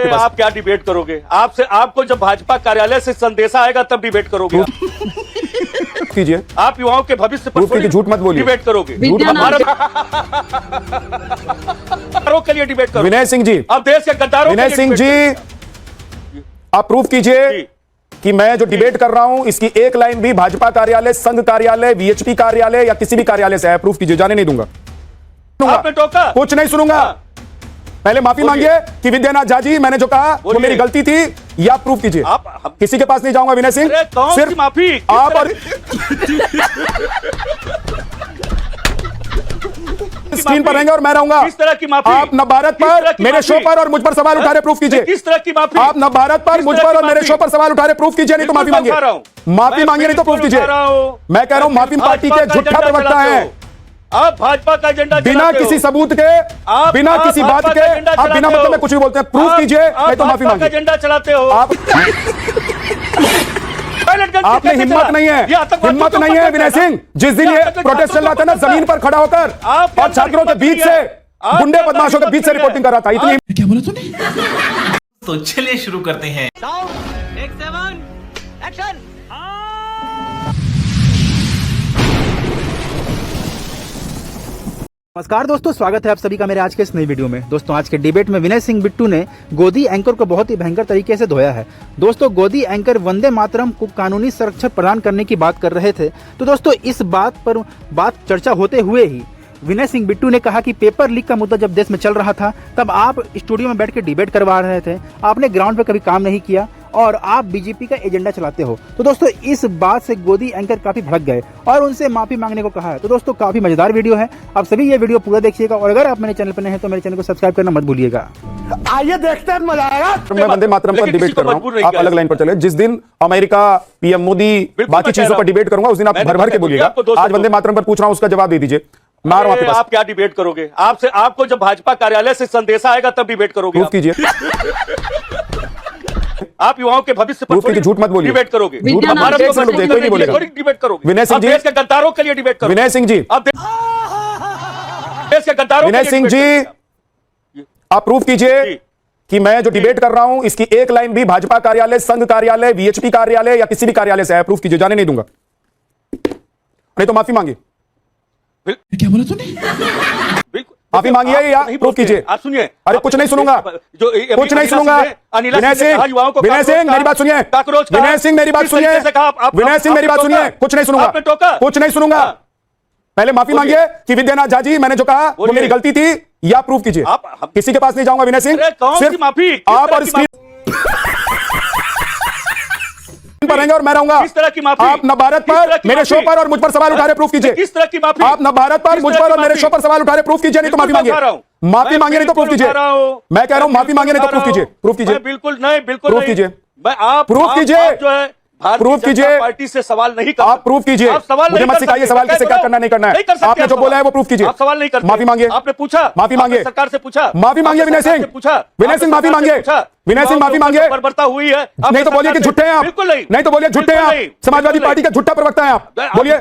आपके पास। आप क्या डिबेट करोगे? आपसे आपको जब भाजपा कार्यालय से संदेशा आएगा तब डिबेट करोगे। कीजिए, आप युवाओं के भविष्य पर कीजिए, झूठ मत बोलिए। डिबेट करोगे। गद्दारों के लिए डिबेट करो। विनय सिंह जी, अब देश के गद्दारों विनय सिंह जी, आप प्रूफ कीजिए कि मैं जो डिबेट कर रहा हूं इसकी एक लाइन भी भाजपा कार्यालय, संघ कार्यालय, वीएचपी कार्यालय या किसी भी कार्यालय से है। प्रूफ कीजिए, जाने नहीं दूंगा। आपने टोका, कुछ नहीं सुनूंगा। पहले माफी मांगिए कि विद्यानाथ झा जी, मैंने जो कहा वो मेरी गलती थी, या आप प्रूफ कीजिए। किसी के पास नहीं जाऊंगा विनय सिंह, सिर्फ माफी आप और स्क्रीन पर रहेंगे और मैं रहूंगा। किस तरह की माफी? आप न भारत पर मेरे शो पर और मुझ पर सवाल उठा रहे, प्रूफ कीजिए। किस तरह की माफी? आप न भारत पर मुझ पर और मेरे शो पर सवाल उठा रहे, प्रूफ कीजिए, नहीं तो माफी मांगिए। माफी मांगिए, नहीं तो प्रूफ कीजिए। मैं कह रहा हूं माफी पार्टी के झूठा प्रवक्ता है। आप भाजपा का एजेंडा बिना किसी सबूत के, बिना किसी बात के, आप बिना मतलब में कुछ भी बोलते हैं। प्रूफ कीजिए, नहीं तो माफी मांगिए। एजेंडा चलाते हो आप आपने हिम्मत नहीं है, हिम्मत नहीं है विनय सिंह। जिस दिन ये प्रोटेस्ट चल रहा था ना, जमीन पर खड़ा होकर और छात्रों के बीच से, गुंडे बदमाशों के बीच से रिपोर्टिंग कर रहा था। इतनी क्या बोला तूने? तो चलिए शुरू करते हैं। एक्शन। नमस्कार दोस्तों, स्वागत है आप सभी का मेरे आज के इस नई वीडियो में। दोस्तों, आज के डिबेट में विनय सिंह बिट्टू ने गोदी एंकर को बहुत ही भयंकर तरीके से धोया है। दोस्तों, गोदी एंकर वंदे मातरम को कानूनी संरक्षण प्रदान करने की बात कर रहे थे। तो दोस्तों, इस बात पर चर्चा होते हुए ही विनय सिंह बिट्टू ने कहा कि पेपर लीक का मुद्दा जब देश में चल रहा था तब आप स्टूडियो में बैठ के डिबेट करवा रहे थे, आपने ग्राउंड पे कभी काम नहीं किया और आप बीजेपी का एजेंडा चलाते हो। तो दोस्तों, इस बात से गोदी एंकर काफी भड़क गए और उनसे माफी मांगने को कहा है। तो दोस्तों, काफी मजेदार वीडियो है, आप सभी ये वीडियो पूरा देखिएगा और अगर आप मेरे चैनल पर नए हैं तो मेरे चैनल को सब्सक्राइब करना मत भूलिएगा। आइए देखते हैं, मजा आएगा। मैं वंदे मातरम पर डिबेट कर रहा हूं, आप अलग लाइन पर चले। जिस दिन अमेरिका, पीएम मोदी, बाकी चीजों पर डिबेट करूंगा उस दिन आप भर भर के बोलिएगा। आज वंदे मातरम पर पूछ रहा हूं, उसका जवाब दे दीजिए। आप क्या डिबेट करोगे? आपसे आपको जब भाजपा कार्यालय से संदेशा आएगा तब डिबेट करोगे। प्रूफ कीजिए, आप युवाओं के भविष्य पर झूठ मत बोलिए। डिबेट करोगे। कोई नहीं बोलेगा। डिबेट करोगे। विनय सिंह जी, देश के गद्दारों के लिए डिबेट करोगे। विनय सिंह जी, देश के गद्दारों विनय सिंह जी, आप प्रूफ कीजिए कि मैं जो डिबेट कर रहा हूं इसकी एक लाइन भी भाजपा कार्यालय, संघ कार्यालय, वीएचपी कार्यालय या किसी भी कार्यालय से है। प्रूफ कीजिए, जाने नहीं दूंगा। नहीं तो माफी मांगिए। क्या बोला तूने? माफी मांगिए या प्रूफ कीजिए। आप सुनिए। अरे कुछ नहीं सुनूंगा, कुछ नहीं सुनूंगा। विनय सिंह, विनय सिंह मेरी बात सुनिए। विनय सिंह मेरी बात सुनिए। विनय सिंह मेरी बात सुनिए। कुछ नहीं सुनूंगा, कुछ नहीं सुनूंगा। पहले माफी मांगिए कि विद्यानाथ झा जी, मैंने जो कहा वो मेरी गलती थी, या प्रूफ कीजिए। किसी के पास नहीं जाऊंगा विनय सिंह, सिर्फ माफी आप और स्क्रीन पर रहेंगे और मैं रहूंगा। किस तरह की माफी? आप न भारत पर मेरे शो पर और मुझ पर सवाल उठा रहे, प्रूफ कीजिए। किस तरह की माफी? आप न भारत पर मुझ पर और मेरे शो पर सवाल उठा रहे, प्रूफ कीजिए, नहीं तो माफी मांगिए। माफी मांगिए, नहीं तो प्रूफ कीजिए। मैं कह रहा हूं माफी मांगिए, नहीं तो प्रूफ कीजिए। प्रूफ कीजिए, बिल्कुल नहीं, बिल्कुल प्रूफ कीजिए। आप प्रूफ कीजिए, जो है प्रूफ कीजिए। पार्टी से सवाल नहीं कर, आप प्रूफ कीजिए। मुझे मत सिखाइए सवाल कैसे क्या करना नहीं करना है। आपने जो बोला है वो प्रूफ कीजिए। आप सवाल नहीं करते। माफी मांगिए। आपने पूछा, माफी मांगिए। सरकार से पूछा, माफी मांगिए विनय सिंह। पूछा, विनय सिंह माफी मांगिए। विनय सिंह माफी मांगिए। बर्बरता हुई है, नहीं तो बोलिए कि झूठे हैं आप। बिल्कुल नहीं, नहीं तो बोलिए झूठे हैं आप। समाजवादी पार्टी का झूठा प्रवक्ता है आप। बोलिए,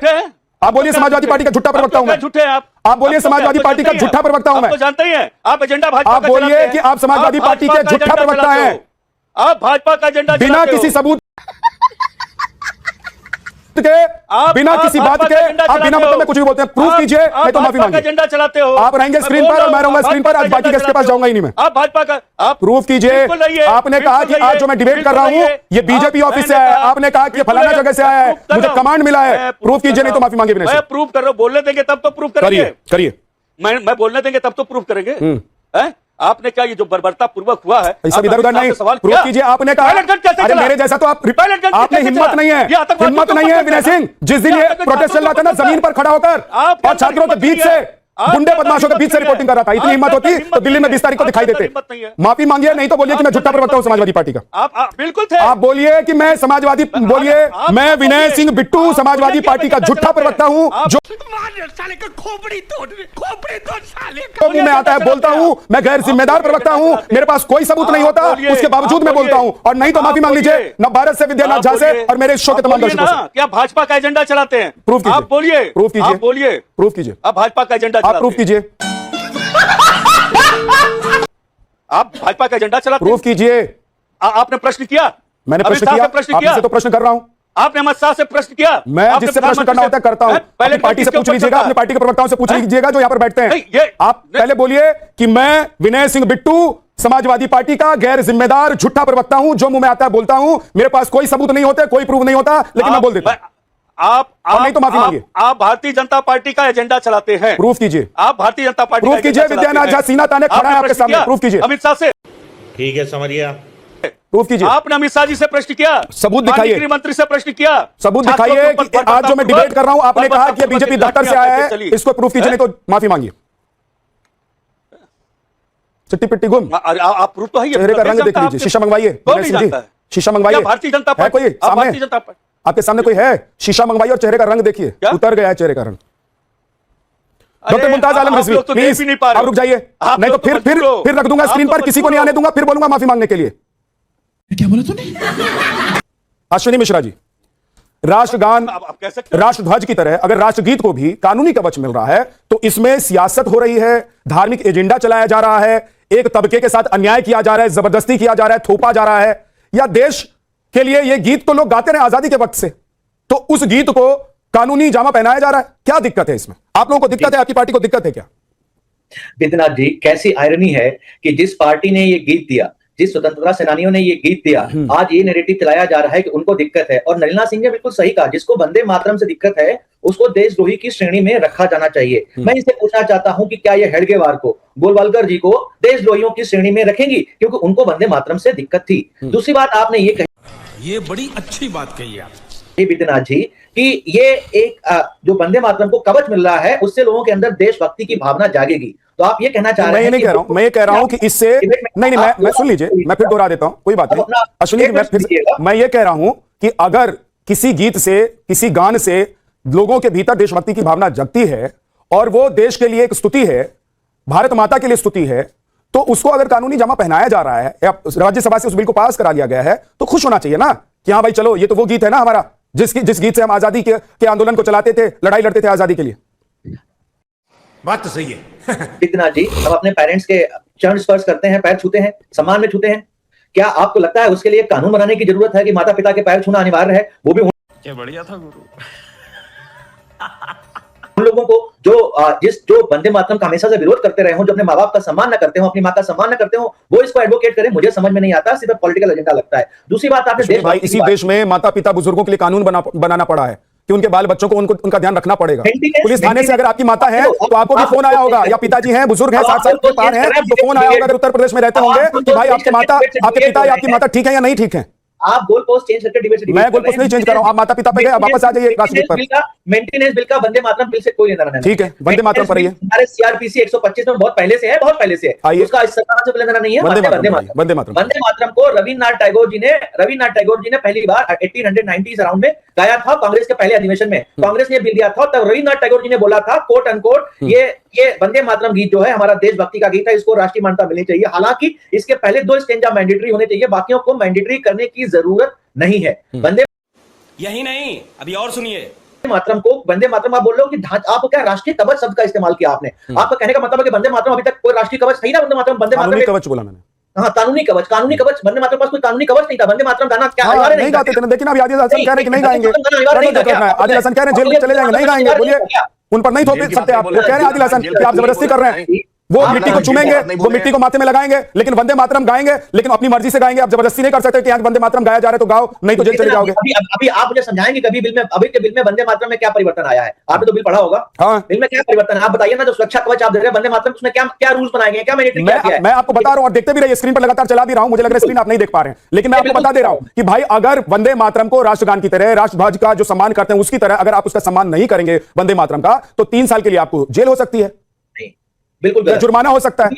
आप बोलिए समाजवादी पार्टी का झूठा प्रवक्ता हूं मैं। झूठे हैं आप बोलिए समाजवादी पार्टी का झूठा प्रवक्ता हूं मैं। तो जानते ही हैं आप एजेंडा भाजपा का। आप बोलिए कि आप समाजवादी पार्टी के झूठा प्रवक्ता हैं। आप भाजपा का एजेंडा बिना किसी सबूत के, बिना किसी बात के, आप बिना मतलब में कुछ भी बोलते हैं। प्रूफ कीजिए, नहीं तो माफी मांगिए। एजेंडा चलाते हो। आप रहेंगे स्क्रीन पर और मैं रहूंगा स्क्रीन पर। आज बाकी किसके पास जाऊंगा ही नहीं मैं। आप भाजपा का, आप प्रूफ कीजिए। आपने कहा कि आज जो मैं डिबेट कर रहा हूं ये बीजेपी ऑफिस से है। आपने कहा कि फलाना जगह से आया है, मुझे कमांड मिला है। प्रूफ कीजिए, नहीं तो माफी मांगिए। मैं प्रूफ कर रहा हूं, बोलने देंगे तब तो प्रूफ करेंगे। करिए। मैं बोलने देंगे तब तो प्रूफ करेंगे। आपने क्या ये जो बर्बरता पूर्वक हुआ है, सब इधर उधर नहीं, प्रूफ कीजिए। आपने कहा अरे मेरे जैसा तो आपने हिम्मत नहीं है, हिम्मत नहीं है विनय सिंह। जिस दिन ये प्रोटेस्ट चल रहा था ना, जमीन पर खड़ा होकर और छात्रों के बीच से, गुंडे बदमाशों के बीच से रिपोर्टिंग कर रहा था। इतनी हिम्मत होती तो दिल्ली में 20 तारीख को दिखाई देते। माफी मांगिए, नहीं तो बोलिए कि मैं झूठा प्रवक्ता हूं समाजवादी पार्टी का। आप बिल्कुल थे। आप बोलिए कि मैं समाजवादी, बोलिए मैं विनय सिंह बिट्टू समाजवादी पार्टी का झूठा प्रवक्ता हूं जो खोपड़ी तोड़ साले तो मुंह में आता है बोलता हूं। मैं गैर जिम्मेदार प्रवक्ता हूं, मेरे पास कोई सबूत नहीं होता, उसके बावजूद मैं बोलता हूं। और नहीं तो माफी मांग लीजिए, न भारत से, विद्यानाथ झा से और मेरे शो के तमाम दर्शकों से। क्या भाजपा का एजेंडा चलाते हैं? प्रूफ कीजिए। आप बोलिए, प्रूफ कीजिए। आप बोलिए, प्रूफ कीजिए। आप भाजपा का एजेंडा आप प्रूफ कीजिए। आप भाजपा का एजेंडा चलाते प्रूफ कीजिए। आपने प्रश्न किया? मैंने अमित प्रश्न शाह किया, से प्रश्न आपसे किया? तो प्रश्न कर रहा हूं। आपने अमित शाह से प्रश्न किया? मैं आपने जिससे प्रश्न करना होता है करता हूं। पहले पार्टी से पूछ लीजिएगा, अपने पार्टी के प्रवक्ताओं से पूछ लीजिएगा जो यहां पर बैठते नहीं, हैं। ये- आप पहले बोलिए कि मैं विनय सिंह बिट्टू समाजवादी पार्टी का गैर जिम्मेदार झूठा प्रवक्ता हूं, जो मुंह में आता है बोलता हूं, मेरे पास कोई सबूत नहीं होते, कोई प्रूफ नहीं होता, लेकिन मैं बोल देता हूं। आप नहीं तो माफी मांगिए। आप भारतीय जनता पार्टी का एजेंडा चलाते हैं। प्रूफ कीजिए, आप भारतीय जनता पार्टी प्रूफ का कीजिए। एजेंडा चलाते विद्यानाथ हैं। झा सीना ताने खड़ा है आपने आपके प्रश्न सामने, किया? प्रूफ कीजिए। अमित शाह से ठीक है, समझ गया। प्रूफ कीजिए। आपने अमित शाह जी से प्रश्न किया? सबूत दिखाइए। माननीय गृह मंत्री से प्रश्न किया? सबूत छात्रों दिखाइए के कि ऊपर आज जो मैं डिबेट कर रहा हूं, आपने कहा कि ये बीजेपी बर्बरता दफ्तर से आया है, इसको प्रूफ कीजिए, नहीं तो माफी मांगिए। चिट्टी पिट्टी गुम, आप प्रूफ तो है ही। चेहरे का रंग देख लीजिए, शीशा मंगवाइए। कौन नहीं जानता है? शीशा मंगवाइए। क्या भारतीय जनता है पार्टी? कोई आप सामने? भारतीय जनता पार्टी आपके सामने कोई है? शीशा मंगवाइए और चेहरे का रंग देखिए, क्या? उतर गया है चेहरे का रंग। डॉक्टर मुमताज आलम रिजवी, लोग तो देख प्लीज भी नहीं पा रहे। आप रुक जाइए, आप नहीं तो लोग तो फिर मजबूर हो। रख दूंगा आप स्क्रीन तो पर, किसी को नहीं मजबूर आने दूंगा, फिर बोलूंगा माफी मांगने के लिए। क्या बोला तूने? अश्विनी मिश्रा जी, राष्ट्रगान आप कह सकते हैं। राष्ट्रध्वज की तरह अगर राष्ट्रगीत को भी कानूनी कवच मिल रहा है तो इसमें सियासत हो रही है, धार्मिक एजेंडा चलाया जा रहा है, एक तबके के साथ अन्याय किया जा रहा है, जबरदस्ती किया जा रहा है, थोपा जा रहा है, या देश के लिए यह गीत तो लोग गाते रहे आजादी के वक्त से, तो उस गीत को कानूनी जामा पहनाया जा रहा है। क्या दिक्कत है इसमें? आप लोगों को दिक्कत है? आपकी पार्टी को दिक्कत है क्या? विद्यानाथ जी, कैसी आयरनी है कि जिस पार्टी ने ये गीत दिया, जिस स्वतंत्रता सेनानियों ने ये गीत दिया, आज ये नैरेटिव चलाया जा रहा है कि उनको दिक्कत है। और नलिना सिंह ने बिल्कुल सही कहा, जिसको वंदे मातरम से दिक्कत है उसको देशद्रोही की श्रेणी में रखा जाना चाहिए। मैं इसे पूछना चाहता हूं कि क्या ये हेडगेवार को, गोलवालकर जी को देशद्रोहियों की श्रेणी में रखेंगी क्योंकि उनको वंदे मातरम से दिक्कत थी। दूसरी बात आपने ये कही, ये बड़ी अच्छी बात कही आप। विद्यानाथ जी, कि ये एक जो वंदे मातरम को कवच मिल रहा है उससे लोगों के अंदर देशभक्ति की भावना जागेगी। तो आप ये कहना चाह रहे हैं? मैं ये नहीं कह रहा हूं, मैं ये कह रहा हूं कि इससे नहीं, मैं सुन लीजिए, मैं फिर दोहरा देता हूं, कोई बात नहीं अश्विनी, मैं ये कह रहा हूं कि अगर किसी गीत से, किसी गान से लोगों के भीतर देशभक्ति की भावना जगती है और वो देश के लिए एक स्तुति है, भारत माता के लिए स्तुति है, तो उसको अगर कानूनी जमा पहनाया जा रहा है या राज्यसभा से उस बिल को पास करा लिया गया है तो खुश होना चाहिए ना कि हाँ भाई चलो ये तो वो गीत है ना हमारा, जिस गीत से हम आजादी के आंदोलन को चलाते थे, लड़ाई लड़ते थे आजादी के लिए। बात तो सही है। विद्यानाथ जी, हम अपने पेरेंट्स के चरण स्पर्श करते हैं, पैर छूते हैं, सम्मान में छूते हैं। क्या आपको लगता है उसके लिए कानून बनाने की जरूरत है कि माता पिता के पैर छूना अनिवार्य है? वो भी क्या बढ़िया था गुरु। उन लोगों को जो वंदे मातरम का हमेशा से विरोध करते रहे हो, जो अपने माँ बाप का सम्मान न करते हो, अपनी माँ का सम्मान न करते हो, वो इसको एडवोकेट करें, मुझे समझ में नहीं आता, सिर्फ पॉलिटिकल एजेंडा लगता है। दूसरी बात, आपने भाई इसी देश में माता पिता बुजुर्गों के लिए कानून बनाना पड़ा है कि उनके बाल बच्चों को उनका ध्यान रखना पड़ेगा। पुलिस थाने से अगर आपकी माता है तो आपको भी फोन आया होगा, या पिताजी हैं, बुजुर्ग हैं, 60 साल के पार हैं, तो फोन आया होगा अगर उत्तर प्रदेश में रहते होंगे कि भाई आपकी माता, आपके पिता या आपकी माता ठीक है या नहीं ठीक है। आप गोल पोस्ट चेंज करके डिबेट से मैं गोल पोस्ट नहीं चेंज कर रहा हूं, आप माता पिता पे गए, वापस आ जाइए राष्ट्रगीत पर। मेंटेनेंस बिल का वंदे मातरम बिल से कोई लेना नहीं। ठीक है, वंदे मातरम पर ही है। हमारे सीआरपीसी 125 में बहुत पहले से है, बहुत पहले से है, उसका इस सरकार से लेना नहीं है। वंदे मातरम को रविन्द्रनाथ टैगोर जी ने पहली बार 1890s अराउंड में गाया था, कांग्रेस के पहले अधिवेशन में कांग्रेस ने बिल दिया था। तब रविन्द्रनाथ टैगोर जी ने बोला था कोट अनकोट, ये वंदे मातरम गीत जो है हमारा देशभक्ति का गीत है, इसको राष्ट्रीय मान्यता मिलनी चाहिए। हालांकि इसके पहले 2 स्टेंजा मैंडेटरी होने चाहिए, बाकियों को मैंडेटरी करने की जरूरत नहीं है। वंदे यही नहीं, अभी और सुनिए, मातरम को वंदे मातरम आप बोल रहे हो कि आप क्या राष्ट्रीय कवच शब्द का इस्तेमाल किया आपने। आपका कहने का मतलब है कि वंदे मातरम अभी तक कोई राष्ट्रीय कवच नहीं ना, वंदे मातरम कवच बोला मैंने। हाँ, कानूनी कवच वंदे मातरम पास कोई कानूनी कवच नहीं था। वंदे मातरम गाना क्या नहीं गाते थे? देखिए ना, अभी आदिल हसन कह रहे हैं कि नहीं गाएंगे, आदिल हसन कह रहे हैं जेल में चले जाएंगे, नहीं गाएंगे। बोलिए, उन पर नहीं थोप सकते आप। वो कह रहे हैं आदिल हसन कि आप जबरदस्ती कर रहे हैं, वो मिट्टी को चूमेंगे, वो मिट्टी को माथे में लगाएंगे, लेकिन वंदे मातरम गाएंगे, लेकिन अपनी मर्जी से गाएंगे। आप जबरदस्ती नहीं कर सकते कि आज वंदे मातरम गाया जा रहा है तो गाओ, नहीं तो जेल चले जाओगे। अभी आप मुझे समझाएंगे कि अभी के बिल में वंदे मातरम में क्या परिवर्तन आया है? आपने तो बिल पढ़ा होगा। हाँ, बिल में क्या परिवर्तन है आप बताइए ना। जो सुरक्षा कवच आप दे रहे हैं वंदे मातरम, उसमें क्या रूल्स बनाए गए, क्या मैंडेटरी किया है? मैं आपको बता रहा हूं और देखते भी रहिए, स्क्रीन पर लगातार चला भी रहा हूं, मुझे लग रहा है स्क्रीन आप नहीं देख पा रहे हैं, लेकिन मैं आपको बता दे रहा हूं कि भाई अगर वंदे मातरम को राष्ट्रगान की तरह, राष्ट्रध्वज का जो सम्मान करते हैं उसकी तरह अगर आप उसका सम्मान नहीं करेंगे वंदे मातरम का, तो 3 साल के लिए आपको जेल हो सकती है, बिल्कुल जुर्माना हो सकता है।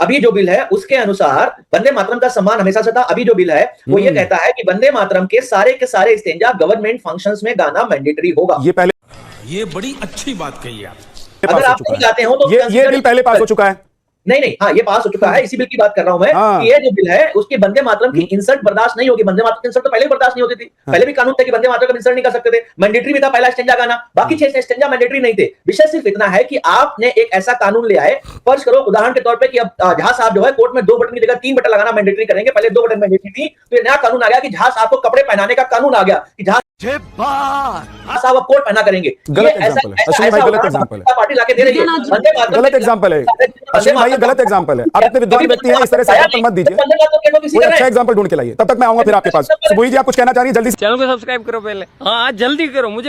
अभी जो बिल है उसके अनुसार वंदे मातरम का सम्मान हमेशा से था। अभी जो बिल है वो ये कहता है कि वंदे मातरम के सारे स्टेंजा गवर्नमेंट फंक्शंस में गाना मैंडेटरी होगा। ये बड़ी अच्छी बात कही आप। अगर आप नहीं गाते हो तो ये बिल पहले पास हो चुका है। नहीं नहीं, हाँ ये पास हो चुका है, इसी बिल की बात कर रहा हूं मैं कि ये जो बिल है उसके वंदे मातरम की इंसल्ट बर्दाश्त नहीं होगी। वंदे मातरम की इंसल्ट तो पहले भी बर्दाश्त नहीं होती थी, पहले भी कानून थे कि वंदे मातरम का इंसल्ट नहीं कर सकते थे, मैंडेटरी भी था पहला स्टेंजा गाना, बाकी 6 स्टेंजा मैंडेटरी नहीं थे। विषय सिर्फ इतना है कि आपने एक ऐसा कानून ले आए, फर्ज करो उदाहरण के तौर पे कि अब झा साहब जो है कोर्ट में 2 बटन की जगह 3 बटन लगाना मैंडेटरी करेंगे, पहले 2 बटन मैंडेटरी थी, तो ये नया कानून आ गया कि झा साहब को कपड़े पहनाने का कानून आ गया कि झा साहब अब कोट पहना करेंगे। गलत एग्जांपल है अश्विनी भाई, गलत एग्जांपल है, पार्टी लाके दे रही है, गलत एग्जांपल है अश्विनी भाई, ये गलत एग्जांपल है। आप इतने विद्वान व्यक्ति हैं, इस तरह से एग्जांपल मत दीजिए, कोई अच्छा एग्जांपल ढूंढ के लाइए, तब तक मैं आऊंगा फिर आपके पास। सुबोई जी आप कुछ कहना चाह रही हैं जल्दी से? चैनल को सब्सक्राइब करो पहले, हाँ जल्दी करो, मुझे